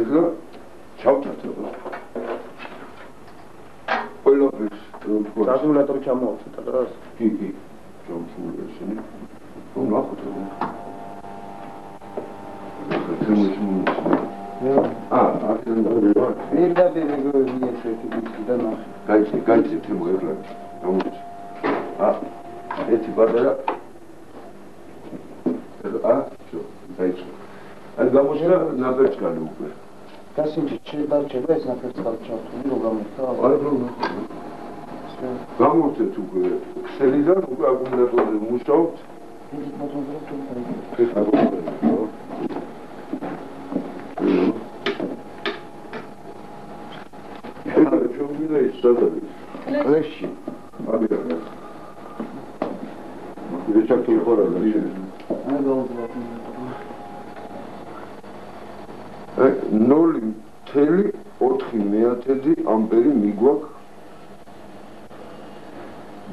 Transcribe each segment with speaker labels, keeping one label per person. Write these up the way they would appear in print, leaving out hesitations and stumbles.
Speaker 1: ეხლა ჩავთათ ყველაფერს
Speaker 2: აკუმულატორი ჩამოვაცეთ აკრას
Speaker 1: კი ჩავთული ესენი რომ ნახოთ გაიცი თემო ეხლა გამოჩ ერთი პატარა გაიცი ან გამოჩნდა ნაფერწკალი უკვე
Speaker 2: გასინჯი შეიძლება ეს ნაფერწკალი ჩავთული რომ გამოხდა
Speaker 1: არა რომ გამოვცეთ უკვე ქსელიდან უკვე აკუმულატორი მუშაობთ
Speaker 2: Κλέσში.
Speaker 1: Δεν csak το χώρο, ნოლი მთელი 4/10 ამპერი მიგვაქვს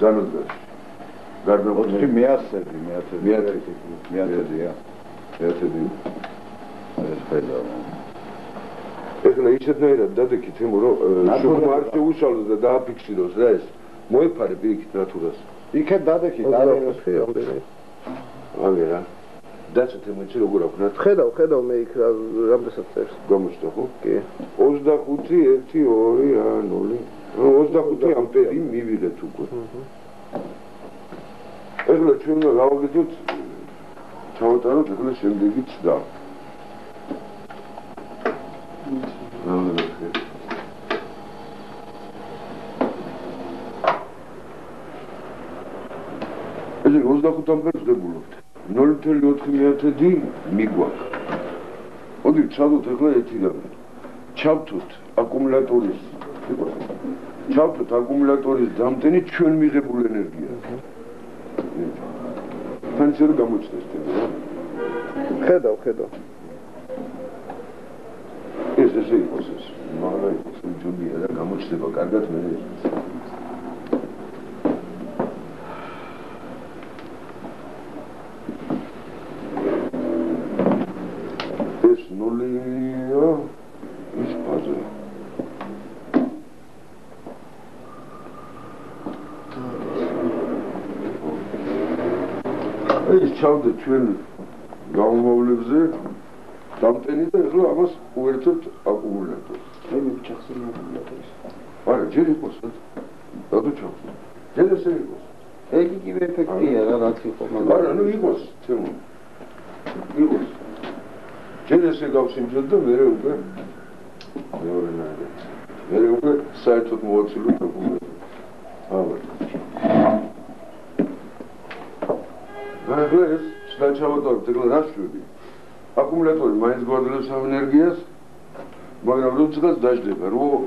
Speaker 1: დანადგარში. გარდა
Speaker 3: 4/1000-ია. ეს ხედავ.
Speaker 1: ეხლა ისეთნაირად დადექით ემო რომ შუქმა არ შეუშალოს და დააფიქსიროს რა ეს მოეფარე პირიქით ნატურას
Speaker 3: იქეთ დადექით
Speaker 1: აგე რა დაცეთ ემოჩი როგორ აქვს
Speaker 2: ხედავ მე იქ რამდენსაც წერს
Speaker 1: გამოჩნდა ხო კი 25/1 2 0 ამპერი მივიღეთ უკვე ეხლა ჩვენ გავაკეთოთ ჩავატაროთ ეხლა შემდეგი ცდა ესე 25 ამპერს ვდებულობთ 0.4 მიგვაქვს მოდი ჩავდოთ ეხლა ერთიდან ჩავთოთ აკუმულატორის დამტენი ჩვენ მიღებულ ენერგიას თან შეიძლება გამოჩნდეს
Speaker 2: ხედავ
Speaker 1: ეს ესე იყოს ეს მაგრამ ის ჯობია და გამოჩნდება კარგად მე ეს ნულია ის ფაზა ეს ჩავდე ჩვენ გამომავლებზე დამტენი და ეხლა ამას უერთებთ აკუმულატორს.
Speaker 2: მე მიჩახსენ აკუმულატორის.
Speaker 1: არა, ჯერ იყოს. რატო ჩავხსნი? ჯერ ესე იყოს.
Speaker 2: ეგ იგივე ეფექტია რა რაც იყო, მაგრამ
Speaker 1: არა, ნუ იყოს, თემო. იყოს. ჯერ ესე გავსინჯოთ და მერე უკვე მეორე ნაირად. მერე უკვე საერთოდ მოვაცილოთ აკუმულატორს. ალბათ. ეხლა ეს ცდა ჩავატარებთ, ეხლა რა შვები? აკუმულატორი მაინც გვაძლევს ამ ენერგიას, მაგრამ როდესაც დაждდება, რომ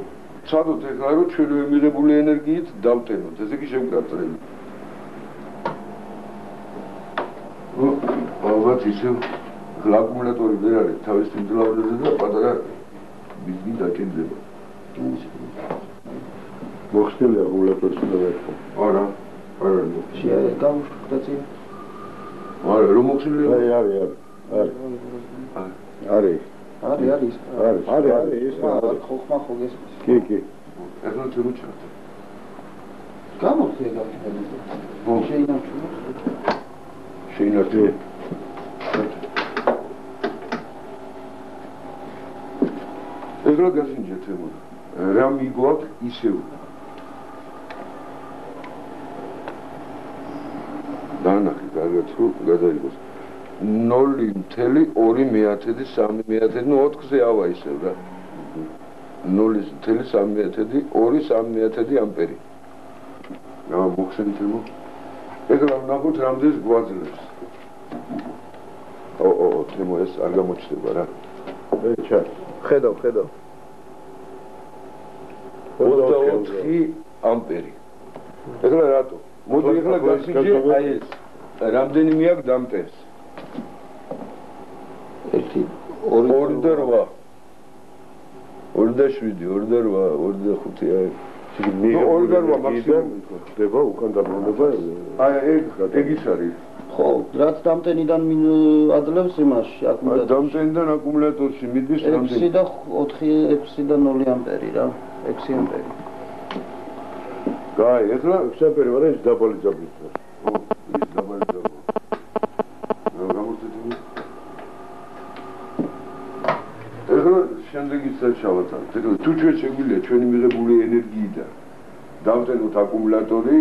Speaker 1: ცადოთ ეხლა რომ ჩვენ მიღებული ენერგიით დავტენოთ, ესე იგი შევკრატრები. ალბათ ისევ აკუმულატორი ვერ არის თავის სიმძლავრეზე და პატარა ბიზნი დაჭირდება.
Speaker 3: მოხსნილი აკუმულატორს უნდა ვერხო.
Speaker 1: არა.
Speaker 2: შეიძლება გავუშვდა წინ.
Speaker 1: არა, რომ მოხსნილი
Speaker 3: არის.
Speaker 2: არის ის ხოხმა ხო გესმის
Speaker 3: კი
Speaker 1: ეხლა შემოჩათ
Speaker 2: გამოხდე
Speaker 1: შეინარჩუნე ეხლა გასინჯეთ ემო რა მიგვაქვს ისევ დანახი კარგად თუ გადაიღოს 0.2 3/10 ნუ 4-ზე ავა ისევ რა 0.3 2 ამპერი რა მოხსენით ემო ეხლა ნახოთ რამდენს გვაძლევს თემო ეს არ გამოჩნდება რა
Speaker 2: ეჩა ხედავ
Speaker 1: 24 ამპერი ეხლა რატო მოდი ეხლა გასინჯე აი ეს რამდენი მიაქვს დამტენს
Speaker 2: 1 2
Speaker 1: და 8 27 25 აი
Speaker 3: მიღებული მაგსიმუმი ხდება უკან დაბრუნება
Speaker 1: აი ეგ ის არის
Speaker 2: ხო, რაც დამტენიდან ადლევს იმაში აკუმულატორში.
Speaker 1: დამტენიდან აკუმულატორში მიდის
Speaker 2: 6 და 6 და 0 ამპერი რა, 6 ამპერი.
Speaker 1: გაი, ეხლა
Speaker 3: 6 ამპერი ვარ ის დაბალი ძაბლის.
Speaker 1: ო, ის დაბალი ძაბლა. გამოსწრებული. ეხლა შემდეგიცაც ჩავატარებთ. ეხლა თუ ჩვენ შეგვიძლია ჩვენი მიღებული ენერგიიდან დავტენოთ აკუმულატორი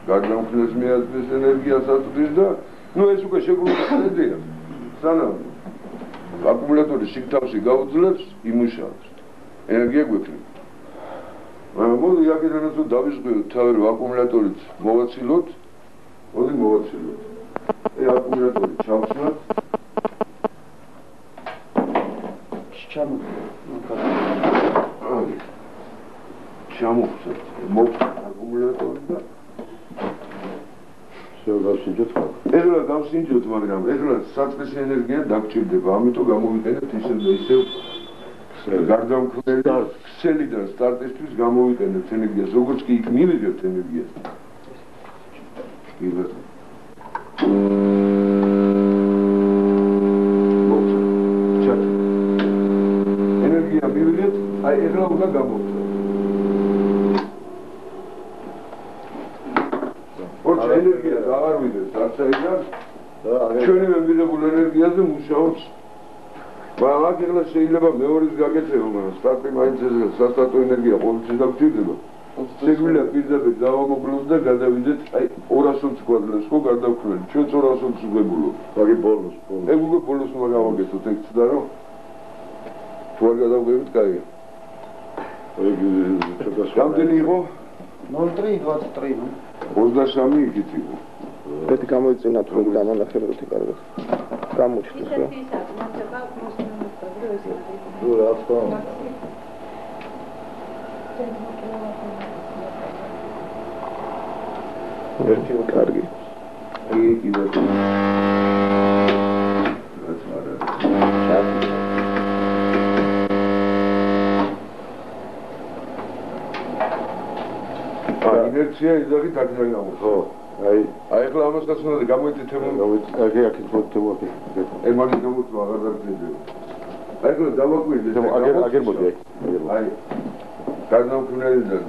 Speaker 1: გადამხნეს მეაწვის ენერგიას აწვდის და ნუ ეს უკვე შეგვიძლია სანამ აკუმულატორი სიგთავში გაუძლებს იმუშავებს ენერგია გვექნება მაგრამ მოდი აქედანაც თუ დავისწრებთ თავი რომ აკუმულატორიც მოვაცილოთ აკუმულატორი ჩავსვათ ჩამოვხსნათ აკუმულატორი და
Speaker 3: შევგავსინჯოთ ხო?
Speaker 1: ეხლა გავსინჯოთ, მაგრამ ეხლა საწყის ენერგია დაგჭირდება, ამიტომ გამოვიყენებთ ისევ და ისევ გარდამქმნელი ქსელიდან სტარტისთვის გამოვიყენებთ ენერგიას, როგორც კი იქ მივიღებთ ენერგიას. ენერგია მივიღებთ, აი ეხლა უნდა გამოვხსნათ. ენერგია აღარ ვიდეთ არცაიდან ჩვენივე მიღებულ ენერგიაზე მუშაობს მაგრამ აქ ეხლა შეიძლება მეორეს გაკეთება მაგრამ სტარტი მაინც ეს სასტარტო ენერგია ყოველთვის დაგჭირდება შეგვიძლია პირდაპირ დავამოკლოთ და გადავიდეთ აი 200-ს კვადრატს ხო გარდავქმნელი ჩვენც 200-ს ვგებულობ
Speaker 3: ვაგი ბოლოს
Speaker 1: ეგ უკვე ბოლოს უნდა გავაკეთოთ ეგ და რომ თუ არ გადავღებით კაია
Speaker 3: ეგ ცოტა
Speaker 1: რამდენი იყო
Speaker 2: 0.3
Speaker 1: 23 იქით იყო
Speaker 4: მეტი გამოიწინა თუ გამონახებოდ იკარგოს გამოჩნდეს რა
Speaker 3: ნუ რა თქმა უნდა
Speaker 4: ერთი კარგი
Speaker 1: იგი კიდევ ინერცია იზაღი დაგზავნა გამოვა.
Speaker 3: ხო, აი
Speaker 1: ეხლა ამასაც უნდა გამოიწითებო.
Speaker 3: აქეთ მოწევო აქ.
Speaker 1: ეგ მაგის გამოწვა აღარ დაგძებია. აი ეხლა დავაკვირდეთ.
Speaker 3: აგერ მოდი აი.
Speaker 1: აი გარდამქმნელიდან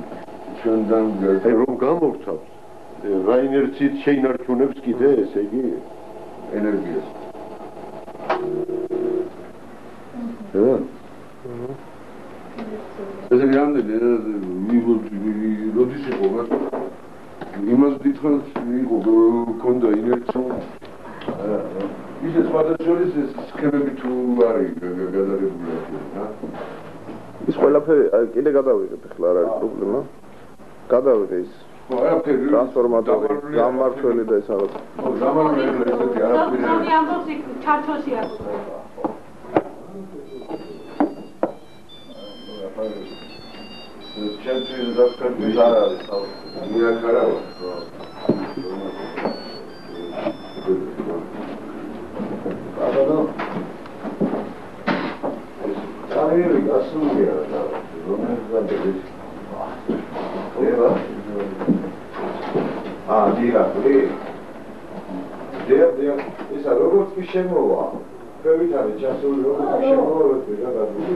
Speaker 1: ჩვენთან
Speaker 3: აი რომ გამოვცავთ. რა ინერციით შეინარჩუნებს კიდე ესე იგი
Speaker 1: ენერგიას. ეს რამდენი როდის იყო რა იმას დიდხანს იყო ქონდა ინერცია ისე სხვადასხვა ეს სქემები თუ არის გადაღებული რა
Speaker 4: ის ყველაფერი კიდე გადავიღეთ ახლა არ არის პრობლემა გადავიღე ის
Speaker 1: ყველაფერი
Speaker 4: ტრანსფორმატორი გამმართველი და ეს რაღაც
Speaker 1: ხო გამმართველი ესეთი არაფერი
Speaker 5: ზოგი ამბობს იქ ჩარჩოში აქვს
Speaker 1: Centri da scarpeggiare, mi ha carato. Allora, io assumo non è stato diga, esa robot ki shemowa. Kavitare jasul robot ki shemowa,